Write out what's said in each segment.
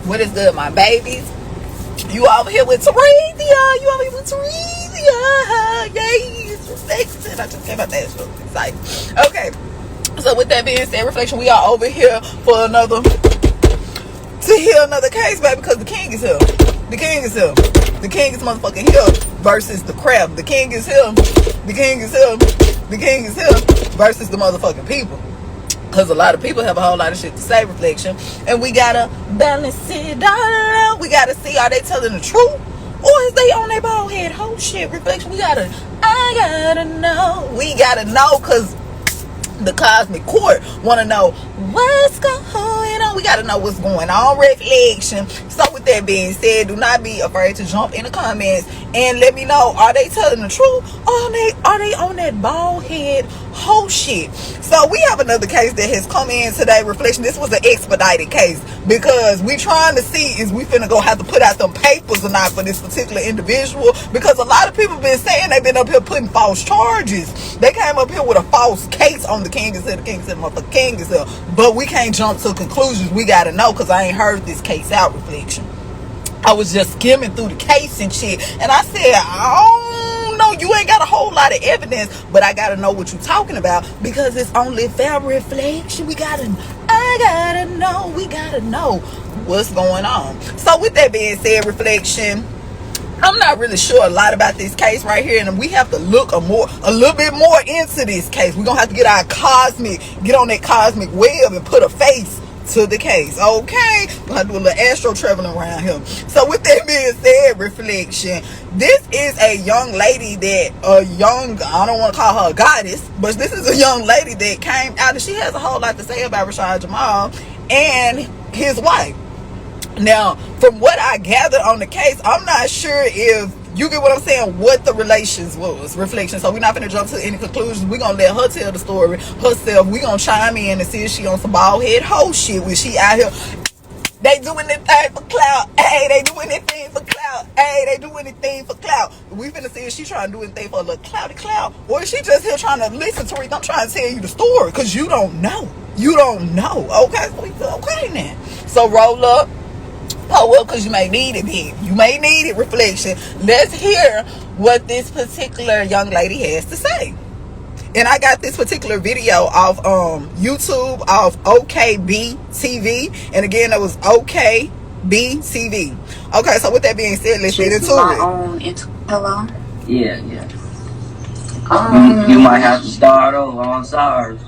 What is good, my babies? You over here with Teresa. You over here with Teresa. Yay, reflection. I just came out that show. Excited. Okay. So with that being said, reflection, we are over here for another, to hear another case, baby, because the king is here. The king is here. The king is motherfucking here versus the crab. The king is here. The king is here. The king is here versus the motherfucking people. Because a lot of people have a whole lot of shit to say, reflection. And we gotta balance it out. We gotta see, are they telling the truth? Or is they on their bald head whole shit, reflection? I gotta know. We gotta know, because the cosmic court want to know what's going on. We got to know what's going on, reflection. So with that being said, do not be afraid to jump in the comments and let me know, are they telling the truth, or are they on that bald head whole shit? So we have another case that has come in today, reflection. This was an expedited case because we trying to see is we finna go have to put out them papers or not for this particular individual, because a lot of people been saying they've been up here putting false charges. They came up here with a false case on the king is here, the king is here, motherfucker, king is here. But we can't jump to conclusions. We gotta know, because I ain't heard this case out, reflection. I was just skimming through the case and shit, and I said, I don't know, you ain't got a whole lot of evidence, but I gotta know what you're talking about, because it's only fair, reflection. We gotta know what's going on. So with that being said, reflection, I'm not really sure a lot about this case right here, and we have to look a little bit more into this case. We're gonna have to get on that cosmic web and put a face to the case. Okay, we're gonna do a little astro traveling around here. So with that being said, reflection, this is a young lady I don't want to call her a goddess, but this is a young lady that came out, and she has a whole lot to say about RASHAD JAMAL and his wife. Now, from what I gathered on the case, I'm not sure if you get what I'm saying, what the relations was, reflection. So we're not going to jump to any conclusions. We're going to let her tell the story herself. We're going to chime in and see if she on some bald head hoe shit when she out here. They doing their thing for clout. Hey, they doing their thing for clout. Hey, they doing their thing for clout. We finna see if she trying to do anything for a little cloudy clout, or is she just here trying to listen to it. I'm trying to tell you the story, because you don't know. You don't know. Okay, okay then. So roll up. Oh, well, because you may need it, babe. You may need it, reflection. Let's hear what this particular young lady has to say. And I got this particular video off YouTube, off OKB TV. And again, it was OKB TV. Okay, so with that being said, let's get into it. Hello? Yeah. You might have to start over. I'm sorry.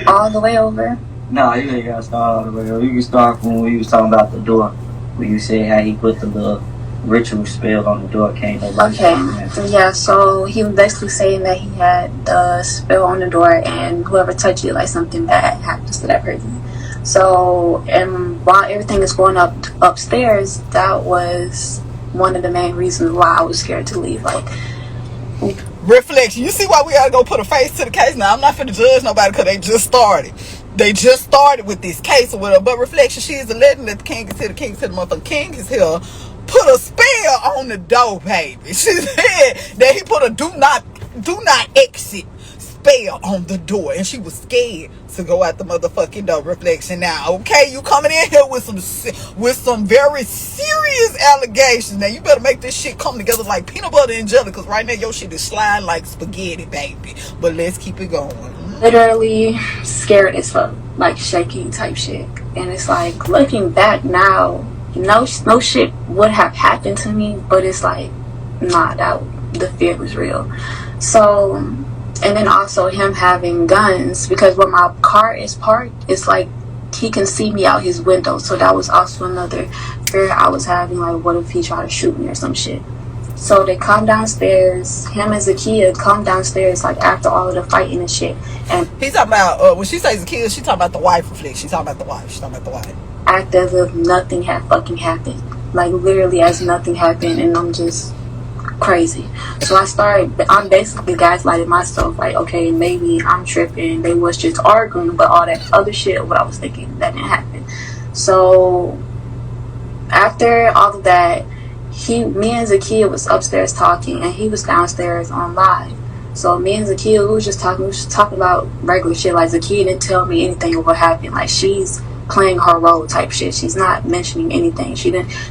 All the way over? No, you ain't gotta start all the way over. You can start from when we was talking about the door. When you said how he put the little ritual spell on the door, can't nobody. Okay. Yeah, so he was basically saying that he had the spell on the door, and whoever touched it, like, something bad happens to that person. So, and while everything is going up upstairs, that was one of the main reasons why I was scared to leave. Like, reflection, you see why we gotta go put a face to the case. Now, I'm not finna judge nobody because they just started. They just started with this case or whatever. But reflection, she is a legend that the king is here, the king is here, the motherfucking king is here. Put a spell on the door, baby. She said that he put a do not exit spell on the door, and she was scared to go out the motherfucking door, reflection. Now, okay, you coming in here with some very serious allegations. Now, you better make this shit come together like peanut butter and jelly, because right now your shit is sliding like spaghetti, baby. But let's keep it going. Literally scared as fuck, like shaking type shit. And it's like, looking back now, no shit would have happened to me, but it's like, nah, the fear was real. So, and then also him having guns, because where my car is parked, it's like he can see me out his window. So that was also another fear I was having, like, what if he tried to shoot me or some shit. So they come downstairs, him as a kid come downstairs, like, after all of the fighting and shit. And he's talking about, when she says the kid, she talking about the wife, reflection. She's talking about the wife. act as if nothing had fucking happened. Like, literally as nothing happened, and I'm just crazy. So I'm basically gaslighting myself, like, okay, maybe I'm tripping, they was just arguing, but all that other shit, what I was thinking, that didn't happen. So after all of that, me and Zakia was upstairs talking, and he was downstairs on live. So me and Zakia, we was just talking about regular shit. Like, Zakia didn't tell me anything of what happened. Like, she's playing her role type shit. She's not mentioning anything.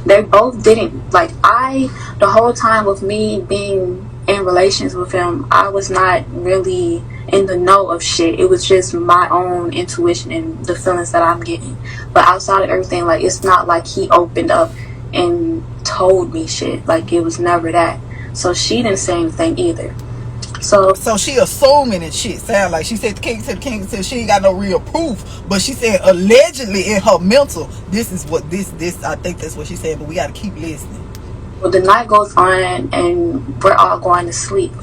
They both didn't, like, the whole time of me being in relations with him, I was not really in the know of shit. It was just my own intuition and the feelings that I'm getting. But outside of everything, like, it's not like he opened up and told me shit. Like, it was never that. So she didn't say anything either. So she assuming and shit. Sound like she said the king said she ain't got no real proof, but she said allegedly in her mental, this is what this I think that's what she said, but we gotta keep listening. Well, the night goes on and we're all going to sleep.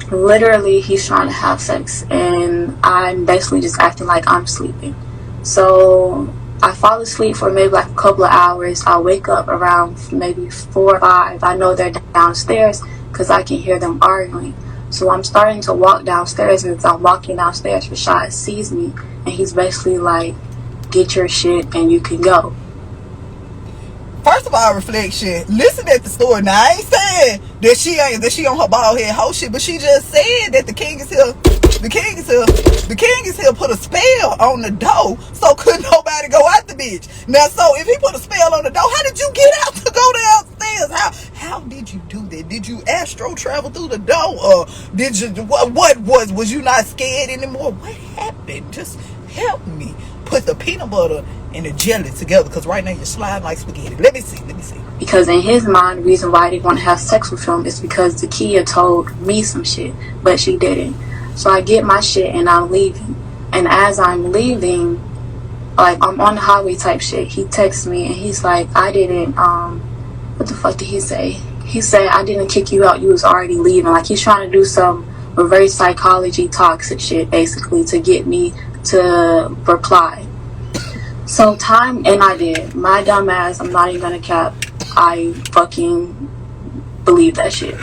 Literally, he's trying to have sex, and I'm basically just acting like I'm sleeping. So I fall asleep for maybe like a couple of hours. I wake up around maybe 4 or 5. I know they're downstairs because I can hear them arguing. So I'm starting to walk downstairs, and as I'm walking downstairs, Rashad sees me, and he's basically like, get your shit and you can go. First of all, reflection, listen at the story. Now, I ain't saying that she on her bald head whole shit, but she just said that the king is here. The king is here put a spell on the door, so couldn't nobody go out the bitch. Now, so if he put a spell on the door, how did you get out to go downstairs? How did you do that? Did you astro travel through the door, or did you was you not scared anymore? What happened? Just help me put the peanut butter and the jelly together, because right now you're sliding like spaghetti. Let me see. Because in his mind, the reason why they want to have sex with him is because Zakia told me some shit, but she didn't. So I get my shit and I'm leaving. And as I'm leaving, like, I'm on the highway type shit, he texts me and he's like, I didn't, what the fuck did he say? He said, I didn't kick you out, you was already leaving. Like, he's trying to do some reverse psychology toxic shit, basically, to get me to reply. So and I did. My dumb ass, I'm not even gonna cap, I fucking believe that shit.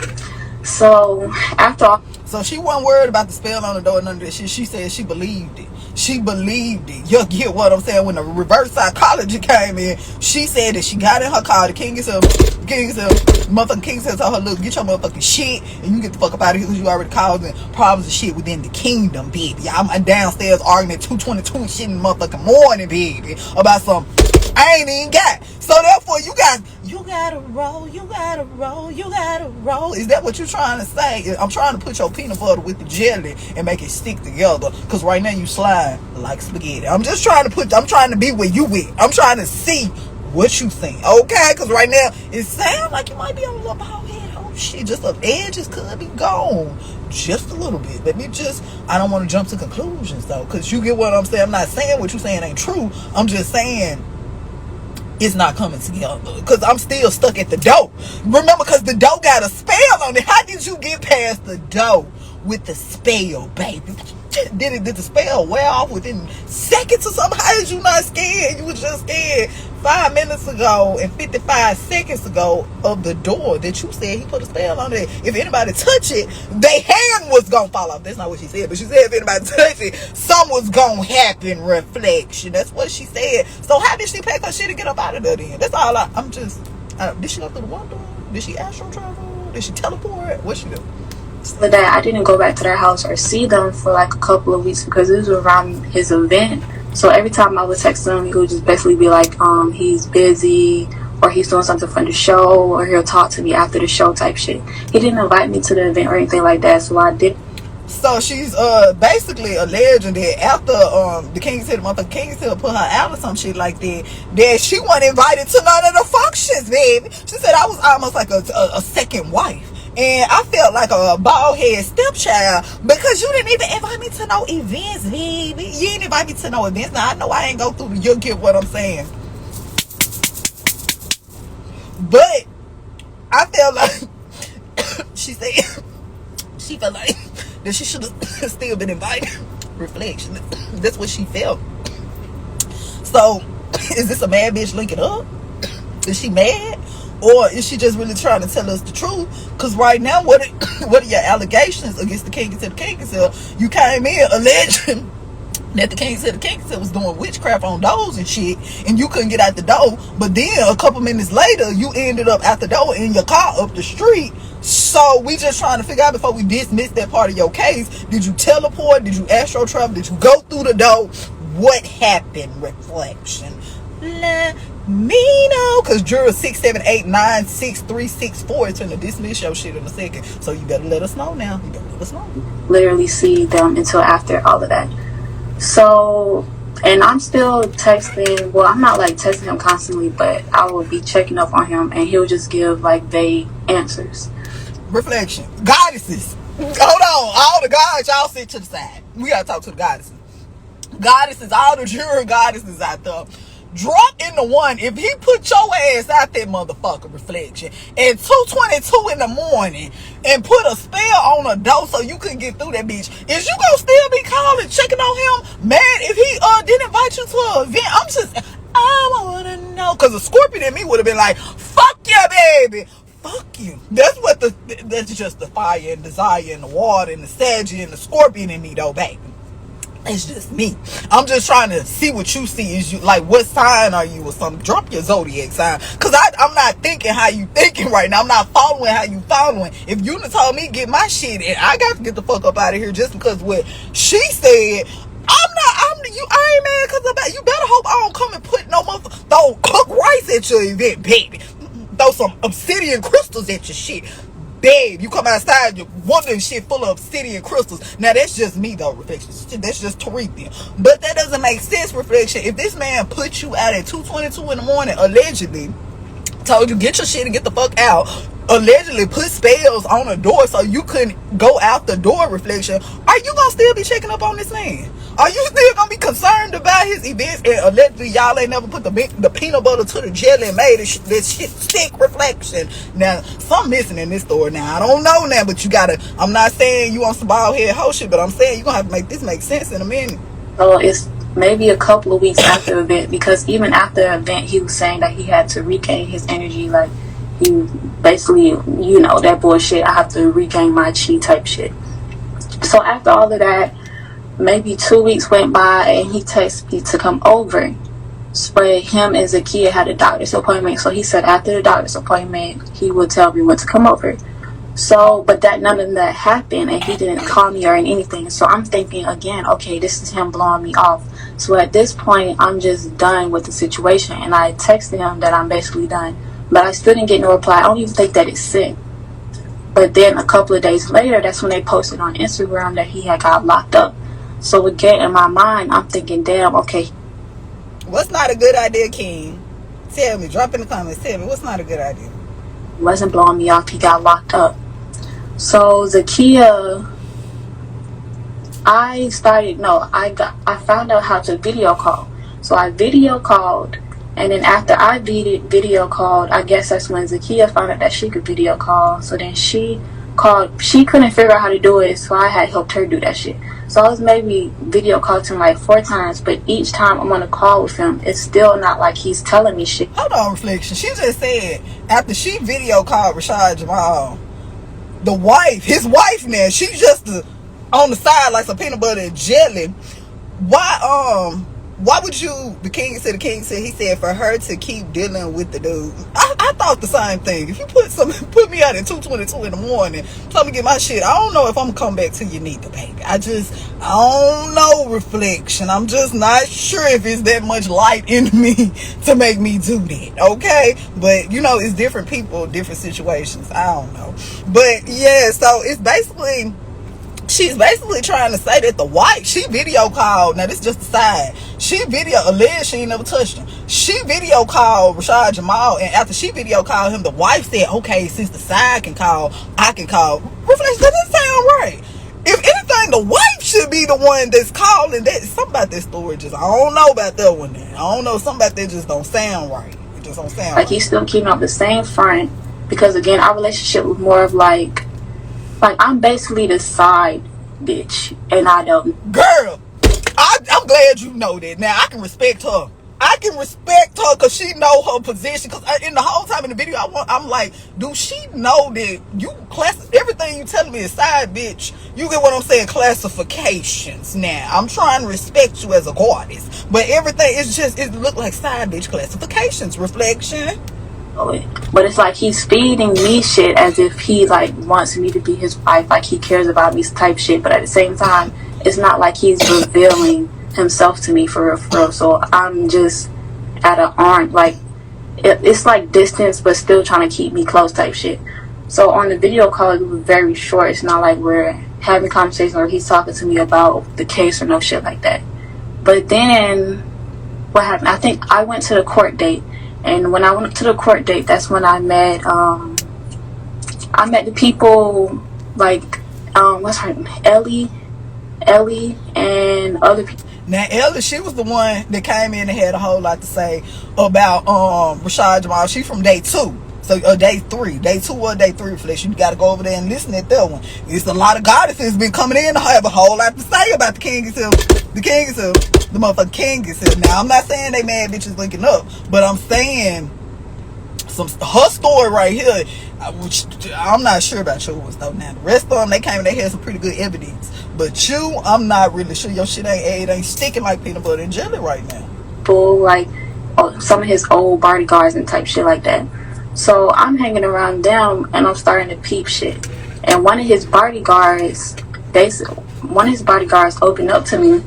So after all, so she wasn't worried about the spell on the door and none of that shit. She said she believed it. She believed it. You get what I'm saying? When the reverse psychology came in, she said that she got in her car. The king is here. Motherfucking king said to her, look, get your motherfucking shit and you get the fuck up out of here, because you already causing problems and shit within the kingdom, baby. I'm downstairs arguing at 2:22 and shit in the motherfucking morning, baby, about some I ain't even got. So therefore, you gotta roll. Is that what you're trying to say? I'm trying to put your peanut butter with the jelly and make it stick together, because right now you slide like spaghetti. I'm trying to be where you with. I'm trying to see what you think, okay? Because right now it sounds like you might be on a little bald head. Oh shit, just the edges could be gone just a little bit. I don't want to jump to conclusions though, because you get what I'm saying. I'm not saying what you're saying ain't true. I'm just saying it's not coming together, because I'm still stuck at the door. Remember, because the door got a spell on it. How did you get past the door with the spell, baby? Did the spell wear off within seconds or something? How did you not scared? You was just scared 5 minutes ago and 55 seconds ago of the door that you said he put a spell on it. If anybody touch it, their hand was gonna fall off. That's not what she said, but she said if anybody touch it, something was gonna happen. Reflection. That's what she said. So how did she pack her shit to get up out of there then? That's all did she go through the window? Did she astral travel? Did she teleport? What she do? So that I didn't go back to their house or see them for like a couple of weeks, because it was around his event. So every time I would text him, he would just basically be like, he's busy, or he's doing something for the show, or he'll talk to me after the show type shit. He didn't invite me to the event or anything like that, so I did. So she's basically alleging that after the King's Hill put her out or some shit like that she wasn't invited to none of the functions, baby. She said I was almost like a second wife. And I felt like a bald head stepchild, because you didn't even invite me to no events, baby. You didn't invite me to no events. Now I know I ain't go through you'll get what I'm saying. But I felt like she said she felt like that she should have still been invited. Reflection. That's what she felt. So Is this a mad bitch linking up? Is she mad? Or is she just really trying to tell us the truth? Because right now, what are your allegations against the king and the king? You came in alleging that the king said was doing witchcraft on doors and shit, and you couldn't get out the door. But then a couple minutes later, you ended up out the door in your car up the street. So we just trying to figure out, before we dismiss that part of your case, did you teleport? Did you astral travel? Did you go through the door? What happened? Reflection. Let me know, because juror 678966364 is gonna dismiss your shit in a second. So you better let us know now. You better let us know. Literally see them until after all of that. So, and I'm still texting. Well, I'm not like texting him constantly, but I will be checking up on him, and he'll just give like vague answers. Reflection. Goddesses. Hold on. All the gods, y'all sit to the side. We gotta talk to the goddesses. Goddesses, all the juror goddesses out there. Drop in the one if he put your ass out that motherfucker, Reflection, at 2:22 in the morning and put a spell on a door so you couldn't get through that bitch. Is you gonna still be calling, checking on him? Man, if he didn't invite you to an event, I wanna know. Cause a Scorpion in me would have been like, fuck yeah, baby. Fuck you. That's just the fire and desire and the water and the Sagittarius and the Scorpion in me though, baby. It's just me. I'm just trying to see what you see. Is you like, what sign are you or something? Drop your zodiac sign. Because I'm not thinking how you thinking right now. I'm not following how you following. If you done told me get my shit and I got to get the fuck up out of here just because what she said, I ain't mad because you better hope I don't come and put no motherfucker, throw cook rice at your event, baby. Throw some obsidian crystals at your shit. Babe, you come outside, you're wondering shit full of obsidian crystals. Now, that's just me, though, Reflection. That's just Tariq. But that doesn't make sense, Reflection. If this man put you out at 2:22 in the morning, allegedly, told you get your shit and get the fuck out, allegedly put spells on a door so you couldn't go out the door, Reflection, are you gonna still be checking up on this man? Are you still gonna be concerned about his events? And allegedly y'all ain't never put the peanut butter to the jelly and made this shit stick, Reflection. Now something missing in this story. Now I don't know now, but you gotta, I'm not saying you on some bald head hoe shit, but I'm saying you gonna have to make this make sense in a minute. So it's maybe a couple of weeks after the event, because even after the event he was saying that he had to regain his energy, like he basically, you know, that bullshit, I have to regain my chi type shit. So after all of that, maybe 2 weeks went by and he texted me to come over. But him and Zakia had a doctor's appointment, so he said after the doctor's appointment he would tell me when to come over. So, but none of that happened, and he didn't call me or anything. So I'm thinking again, okay, this is him blowing me off. So at this point, I'm just done with the situation, and I texted him that I'm basically done. But I still didn't get no reply. I don't even think that it's sent. But then a couple of days later, that's when they posted on Instagram that he had got locked up. So again, in my mind, I'm thinking, damn, okay. What's not a good idea, King? Tell me, drop in the comments, tell me, what's not a good idea? He wasn't blowing me off, he got locked up. So Zakia, I found out how to video call. So I video called, and then after I video called, I guess that's when Zakia found out that she could video call. So then she called, she couldn't figure out how to do it, so I had helped her do that shit. So I was maybe video called him like 4 times, but each time I'm on a call with him, it's still not like he's telling me shit. Hold on, Reflection. She just said after she video called RASHAD JAMAL, the wife, his wife now, she's just on the side like some peanut butter and jelly. Why would you, the king said, he said for her to keep dealing with the dude. I thought the same thing. If you put me out at 2:22 in the morning, tell me to get my shit, I don't know if I'm gonna come back to you neither, baby. I don't know, Reflection. I'm just not sure if it's that much light in me to make me do that, okay? But, you know, it's different people, different situations. I don't know. But, yeah, so it's basically, she's basically trying to say that the wife, she video called, now this is just the side, alleged she ain't never touched him. She video called RASHAD JAMAL, and after she video called him, the wife said, okay, since the side can call, I can call. Reflection, that doesn't sound right. If anything, the wife should be the one that's calling. That something about that story just, I don't know about that one there. I don't know, something about that just don't sound right. It just don't sound like he's still keeping up the same front, because again, our relationship was more of like I'm basically the side bitch, and I don't. Girl, I'm glad you know that. Now I can respect her. I can respect her because she know her position. Because in the whole time in the video, I'm like, do she know that you everything you telling me is side bitch? You get what I'm saying? Classifications. Now I'm trying to respect you as a goddess, but everything is just it look like side bitch classifications. Reflection. But it's like he's feeding me shit as if he like wants me to be his wife, like he cares about me type shit. But at the same time, it's not like he's revealing himself to me for real. So I'm just at an arm, like it's like distance, but still trying to keep me close type shit. So on the video call, it was very short. It's not like we're having conversation or he's talking to me about the case or no shit like that. But then what happened? I think I went to the court date. And when I went to the court date, that's when I met the people like what's her name? Ellie, and other people. Now Ellie, she was the one that came in and had a whole lot to say about RASHAD JAMAL. She from day 2. So day 3, day 2 or day 3 reflection. You got to go over there and listen at that one. It's a lot of goddesses been coming in to have a whole lot to say about the king himself. The king himself. The motherfucking king himself. Now I'm not saying they mad bitches linking up, but I'm saying her story right here, which I'm not sure about yours though. Now the rest of them, they came and they had some pretty good evidence, but you, I'm not really sure. Your shit ain't sticking like peanut butter and jelly right now. Like some of his old bodyguards and type shit like that. So I'm hanging around them and I'm starting to peep shit. And one of his bodyguards opened up to me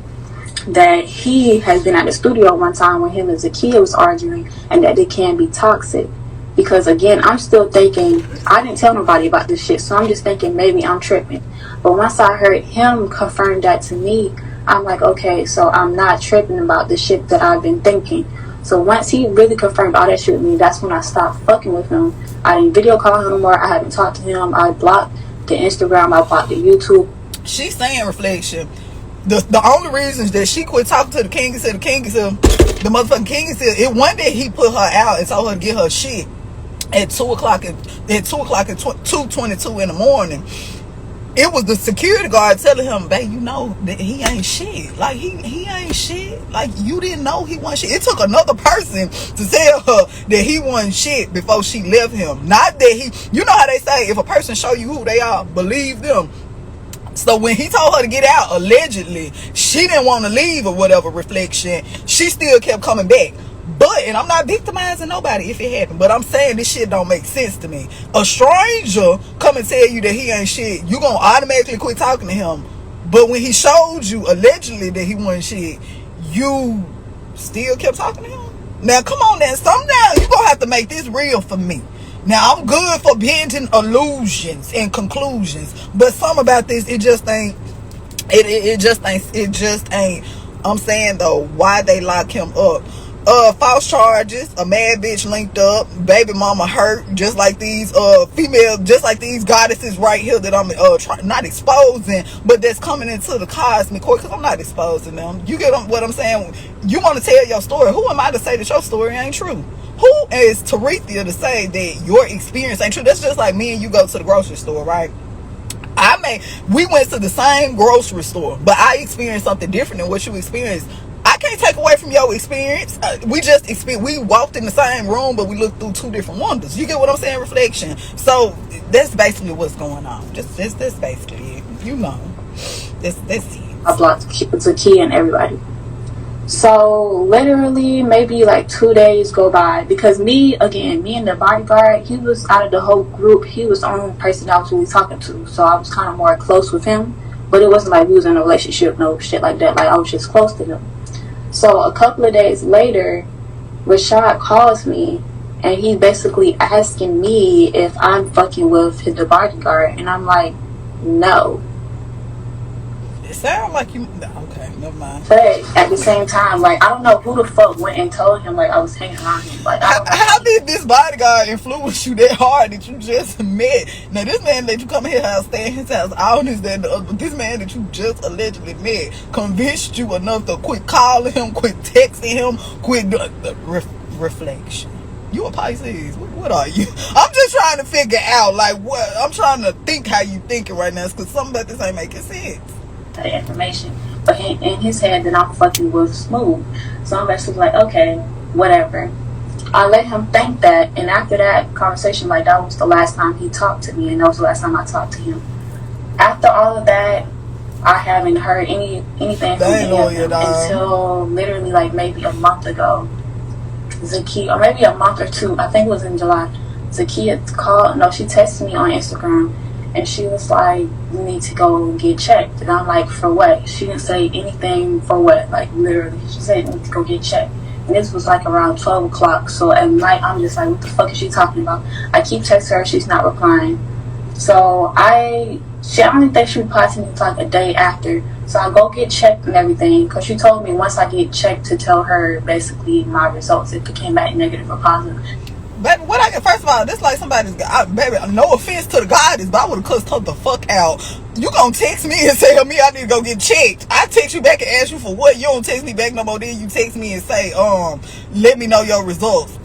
that he has been at the studio one time when him and Zakia was arguing, and that they can be toxic. Because again, I'm still thinking, I didn't tell nobody about this shit, so I'm just thinking maybe I'm tripping. But once I heard him confirm that to me, I'm like, okay, so I'm not tripping about the shit that I've been thinking. So once he really confirmed all that shit with me, that's when I stopped fucking with him. I didn't video call him no more. I haven't talked to him. I blocked the Instagram. I blocked the YouTube. She's saying, reflection, the only reasons that she quit talking to the king is the motherfucking king is it one day he put her out and told her to get her shit at 2 o'clock at 2:22 in the morning. It was the security guard telling him, babe, you know that he ain't shit. Like he ain't shit. Like you didn't know he wasn't shit. It took another person to tell her that he wasn't shit before she left him. Not that he, you know how they say, if a person show you who they are, believe them. So when he told her to get out, allegedly, she didn't want to leave or whatever, reflection. She still kept coming back. But, and I'm not victimizing nobody if it happened, but I'm saying this shit don't make sense to me. A stranger come and tell you that he ain't shit, you gonna automatically quit talking to him. But when he showed you, allegedly, that he wasn't shit, you still kept talking to him? Now, come on now. Somehow, you gonna have to make this real for me. Now, I'm good for bending illusions and conclusions, but something about this, it just ain't. I'm saying, though, why they lock him up? False charges, a mad bitch linked up, baby mama hurt, just like these just like these goddesses right here that I'm not exposing, but that's coming into the cosmic court, because I'm not exposing them. You get what I'm saying? You want to tell your story. Who am I to say that your story ain't true? Who is Terethia to say that your experience ain't true? That's just like me and you go to the grocery store, right? We went to the same grocery store, but I experienced something different than what you experienced. I can't take away from your experience. We walked in the same room, but we looked through 2 different windows. You get what I'm saying? Reflection. So that's basically what's going on. That's basically it. You know, that's it. I blocked Zakia and everybody. So literally maybe like 2 days go by, because me and the bodyguard, he was out of the whole group, he was the only person I was really talking to. So I was kind of more close with him, but it wasn't like we was in a relationship, no shit like that. Like I was just close to him. So a couple of days later, RASHAD calls me and he's basically asking me if I'm fucking with the bodyguard, and I'm like, no. It sounds like you. Okay, never mind. But at the same time, like, I don't know who the fuck went and told him like I was hanging around him. Like, how did this bodyguard influence you that hard that you just met? Now, this man that you come here house, stay in his house, all this, that, this man that you just allegedly met convinced you enough to quit calling him, quit texting him, quit reflection. You a Pisces? What are you? I'm just trying to figure out, like, what? I'm trying to think how you thinking right now, because something about this ain't making sense. The information. in his head that I'm fucking with Smooth. So I'm basically like, okay, whatever. I let him think that, and after that conversation, like, that was the last time he talked to me, and that was the last time I talked to him. After all of that, I haven't heard anything from him until literally like maybe a month ago. Zakia, or maybe a month or two, I think it was in July. Zakia she texted me on Instagram, and she was like, "You need to go get checked." And I'm like, "For what?" She didn't say anything for what, like literally. She said, "You need to go get checked." And this was like around 12 o'clock. So at night, I'm just like, what the fuck is she talking about? I keep texting her, she's not replying. So I don't think she replied to me until like a day after. So I go get checked and everything, because she told me once I get checked to tell her basically my results, if it came back negative or positive. But what I get, first of all, this like somebody's, baby, no offense to the goddess, but I would have cussed her the fuck out. You gonna text me and say, me, I need to go get checked. I text you back and ask you for what? You don't text me back no more. Then you text me and say, let me know your results.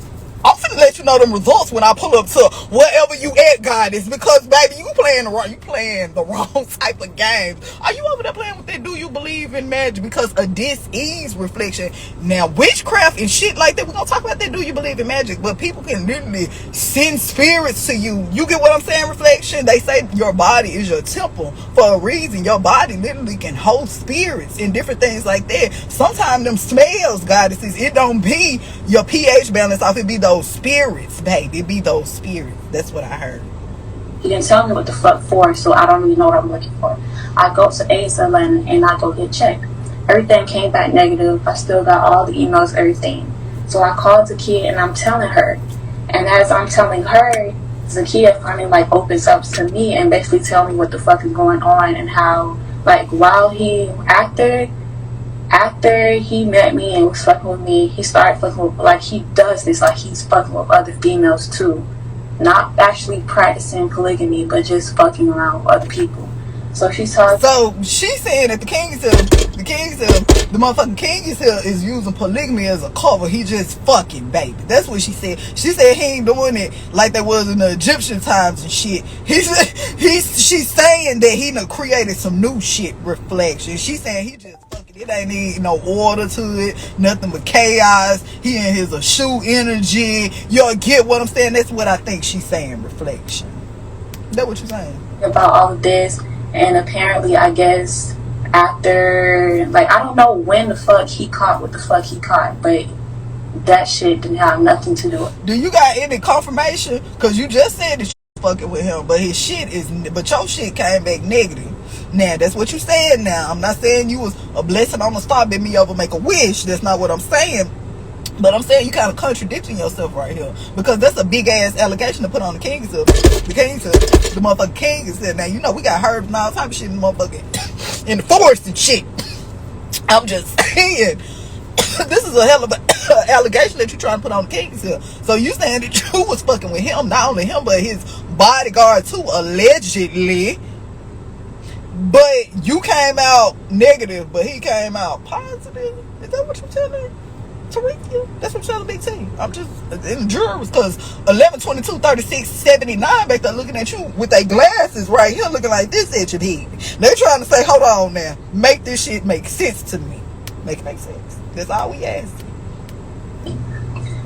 I'm finna let you know them results when I pull up to wherever you at, goddess, because baby, you playing the wrong type of games. Are you over there playing with that? Do you believe in magic? Because a dis-ease reflection. Now, witchcraft and shit like that, we're gonna talk about that. Do you believe in magic? But people can literally send spirits to you. You get what I'm saying? Reflection. They say your body is your temple for a reason. Your body literally can hold spirits and different things like that. Sometimes them smells, goddesses, it don't be your pH balance off. It be those spirits, baby. It be those spirits. That's what I heard. He didn't tell me what the fuck for, so I don't really know what I'm looking for. I go to AIDS Atlanta and I go get checked. Everything came back negative. I still got all the emails, everything. So I called Zakia and I'm telling her. And as I'm telling her, Zakia finally like opens up to me and basically tell me what the fuck is going on, and how like while after he met me and was fucking with me, he started fucking with, like, he does this, like, he's fucking with other females too. Not actually practicing polygamy, but just fucking around with other people. So she's talking. So she's saying that the motherfucking king is using polygamy as a cover. He just fucking, baby. That's what she said. She said he ain't doing it like that was in the Egyptian times and shit. She's saying that he done created some new shit, reflection. She's saying he just fucking, it ain't need no order to it, nothing but chaos. He in his shoe energy. Y'all get what I'm saying? That's what I think she's saying, reflection. That what you're saying? About all of this, and apparently, I guess after, like, I don't know when the fuck he caught what the fuck he caught, but that shit didn't have nothing to do with it. Do you got any confirmation? Because you just said that you fucking with him, but your shit came back negative. Now, that's what you said now. I'm not saying you was a blessing on the star, bid me over, make a wish. That's not what I'm saying. But I'm saying you kind of contradicting yourself right here, because that's a big ass allegation to put on the king himself. The motherfucking king is there. Now, you know we got heard and all type of shit in the motherfucking in the forest and shit. I'm just saying, this is a hell of an allegation that you're trying to put on the king himself. So you saying that you was fucking with him, not only him but his bodyguard too, allegedly. But you came out negative, but he came out positive. Is that what you're telling me? That's what I'm telling Big T. I'm just in the jurors, because 11, 22, 36, 79 back there looking at you with their glasses right here looking like this at your head. They're trying to say, hold on now, make this shit make sense to me. Make it make sense. That's all we ask.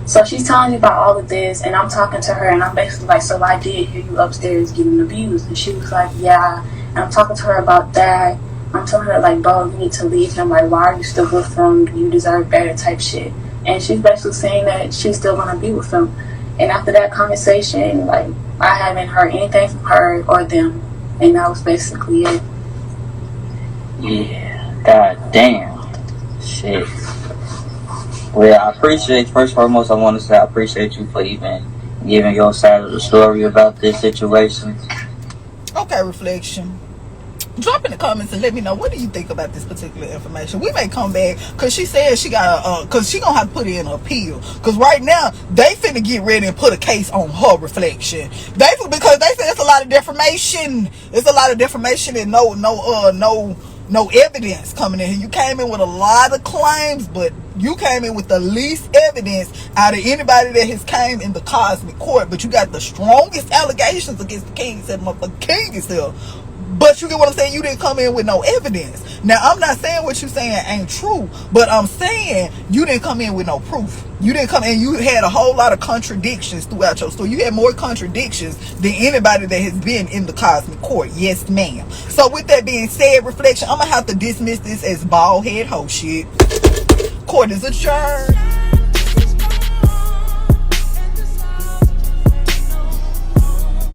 So she's telling me about all of this, and I'm talking to her, and I'm basically like, so I did hear you upstairs getting abused. And she was like, yeah. And I'm talking to her about that. I'm telling her, like, bro, you need to leave him. Like, why are you still with him? You deserve better type shit. And she's basically saying that she's still going to be with him. And after that conversation, like, I haven't heard anything from her or them. And that was basically it. Yeah, god damn. Shit. Well, I appreciate, first and foremost, I want to say I appreciate you for even giving your side of the story about this situation. Okay, reflection. Drop in the comments and let me know, what do you think about this particular information. We may come back, because she said she got because she gonna have to put in an appeal, because right now they finna get ready and put a case on her, reflection. Because they said it's a lot of defamation. It's a lot of defamation and no evidence coming in here. You came in with a lot of claims, but you came in with the least evidence out of anybody that has came in the cosmic court. But you got the strongest allegations against the king. Said motherfucking king is here. But you get what I'm saying? You didn't come in with no evidence. Now, I'm not saying what you're saying ain't true, but I'm saying you didn't come in with no proof. You didn't come in, you had a whole lot of contradictions throughout your story. You had more contradictions than anybody that has been in the cosmic court. Yes, ma'am. So with that being said, reflection, I'm going to have to dismiss this as bald head hoe shit. Court is adjourned.